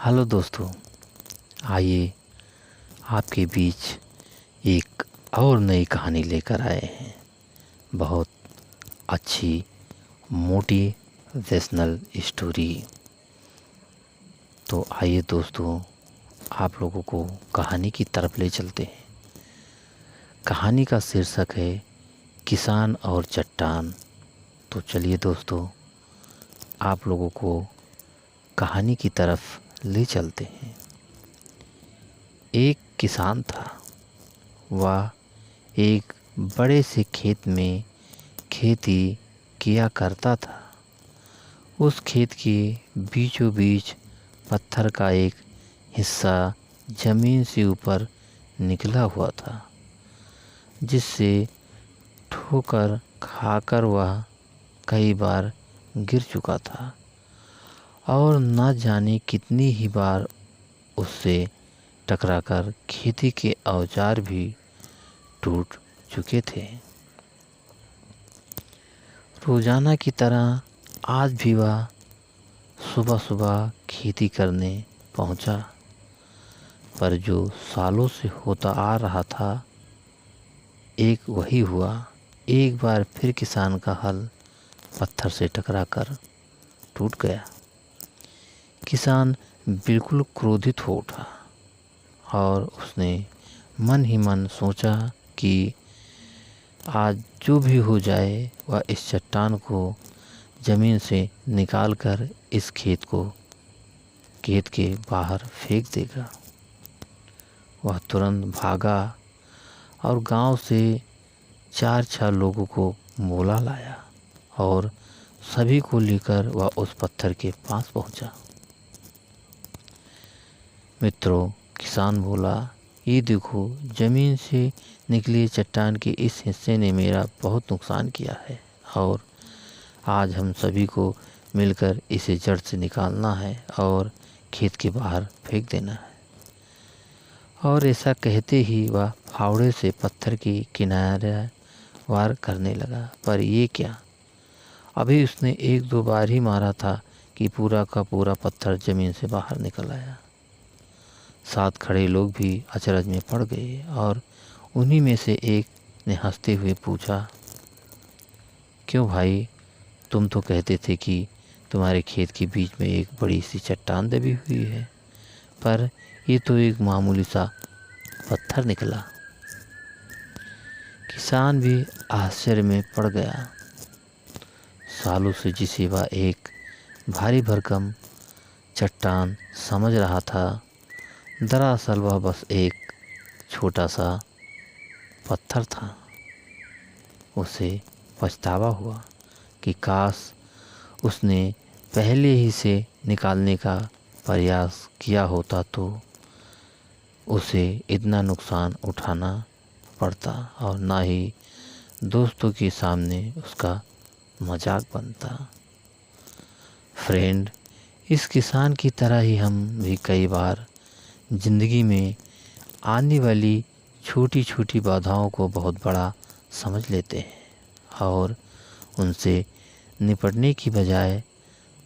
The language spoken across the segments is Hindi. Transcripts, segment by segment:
हेलो दोस्तों, आइए आपके बीच एक और नई कहानी लेकर आए हैं। बहुत अच्छी मोटिवेशनल स्टोरी। तो आइए दोस्तों, आप लोगों को कहानी की तरफ ले चलते हैं। कहानी का शीर्षक है किसान और चट्टान। तो चलिए दोस्तों, आप लोगों को कहानी की तरफ ले चलते हैं। एक किसान था। वह एक बड़े से खेत में खेती किया करता था। उस खेत के बीचों बीच पत्थर का एक हिस्सा जमीन से ऊपर निकला हुआ था, जिससे ठोकर खाकर वह कई बार गिर चुका था और न जाने कितनी ही बार उससे टकराकर खेती के औजार भी टूट चुके थे। रोजाना की तरह आज भी वह सुबह सुबह खेती करने पहुंचा, पर जो सालों से होता आ रहा था एक वही हुआ। एक बार फिर किसान का हल पत्थर से टकराकर टूट गया। किसान बिल्कुल क्रोधित हो उठा और उसने मन ही मन सोचा कि आज जो भी हो जाए वह इस चट्टान को ज़मीन से निकालकर इस खेत के बाहर फेंक देगा। वह तुरंत भागा और गांव से 4-6 लोगों को बोला लाया और सभी को लेकर वह उस पत्थर के पास पहुंचा। मित्रों, किसान बोला, ये देखो, ज़मीन से निकली चट्टान के इस हिस्से ने मेरा बहुत नुकसान किया है और आज हम सभी को मिलकर इसे जड़ से निकालना है और खेत के बाहर फेंक देना है। और ऐसा कहते ही वह फावड़े से पत्थर की किनारे वार करने लगा। पर ये क्या, अभी उसने 1-2 बार ही मारा था कि पूरा का पूरा पत्थर ज़मीन से बाहर निकल आया। साथ खड़े लोग भी अचरज में पड़ गए और उन्हीं में से एक ने हंसते हुए पूछा, क्यों भाई, तुम तो कहते थे कि तुम्हारे खेत के बीच में एक बड़ी सी चट्टान दबी हुई है, पर ये तो एक मामूली सा पत्थर निकला। किसान भी आश्चर्य में पड़ गया। सालों से जिसे वह एक भारी भरकम चट्टान समझ रहा था, दरअसल वह बस एक छोटा सा पत्थर था। उसे पछतावा हुआ कि काश उसने पहले ही से निकालने का प्रयास किया होता तो उसे इतना नुकसान उठाना पड़ता और ना ही दोस्तों के सामने उसका मजाक बनता। फ्रेंड, इस किसान की तरह ही हम भी कई बार ज़िंदगी में आने वाली छोटी छोटी बाधाओं को बहुत बड़ा समझ लेते हैं और उनसे निपटने की बजाय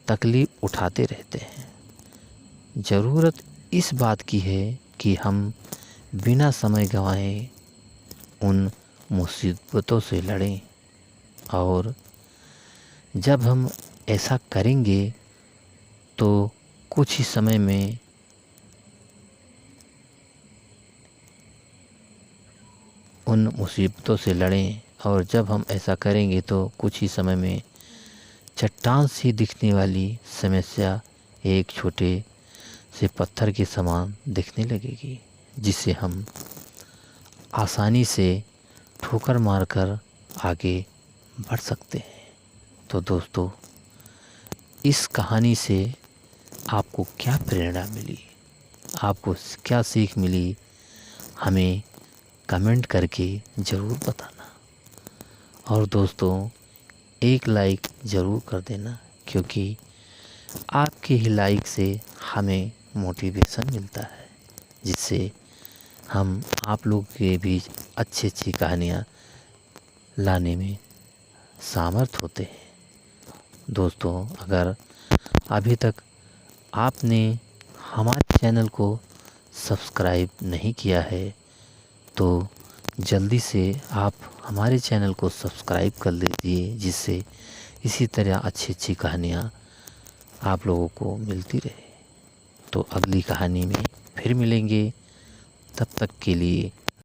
तकलीफ़ उठाते रहते हैं। ज़रूरत इस बात की है कि हम बिना समय गंवाए उन मुसीबतों से लड़ें, और जब हम ऐसा करेंगे तो कुछ ही समय में उन मुसीबतों से लड़ें, और जब हम ऐसा करेंगे तो कुछ ही समय में चट्टान सी दिखने वाली समस्या एक छोटे से पत्थर के समान दिखने लगेगी, जिसे हम आसानी से ठोकर मारकर आगे बढ़ सकते हैं। तो दोस्तों, इस कहानी से आपको क्या प्रेरणा मिली, आपको क्या सीख मिली, हमें कमेंट करके ज़रूर बताना। और दोस्तों, एक लाइक ज़रूर कर देना, क्योंकि आपके ही लाइक से हमें मोटिवेशन मिलता है, जिससे हम आप लोग के बीच अच्छी अच्छी कहानियाँ लाने में सामर्थ होते हैं। दोस्तों, अगर अभी तक आपने हमारे चैनल को सब्सक्राइब नहीं किया है तो जल्दी से आप हमारे चैनल को सब्सक्राइब कर लीजिए, जिससे इसी तरह अच्छी अच्छी कहानियाँ आप लोगों को मिलती रहे। तो अगली कहानी में फिर मिलेंगे, तब तक के लिए